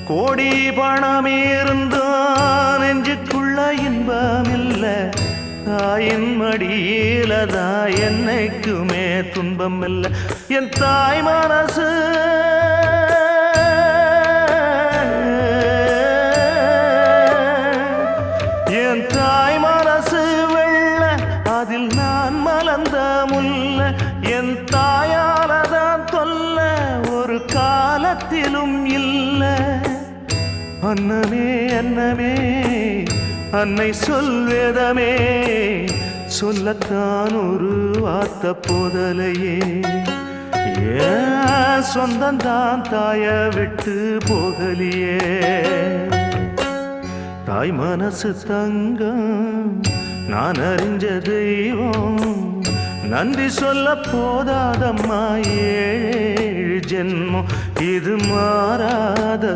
கோடி பணம் இருந்தான் நெஞ்சுக்குள்ள இன்பம் இல்ல தாயின் மடியிலதான் என்னைக்குமே துன்பம் இல்ல என் தாய் மனசு என் தாய் மனசு வெள்ள அதில் நான் மலர்ந்த முல்ல என் தாயாலதான் தொல்ல ஒரு காலத்திலும் இல்ல அன்னமே அன்னமே அன்னை சொல்வேதமே சொல்லத்தான் ஒரு வார்த்தை போதலையே ஏன் சொந்தந்தான் தாய விட்டு போகலியே தாய் மனசு தங்கம் நான் அறிஞ்ச தெய்வம் நன்றி சொல்ல போதாதம்மா ஏழு ஜென்மம் இது மாறாத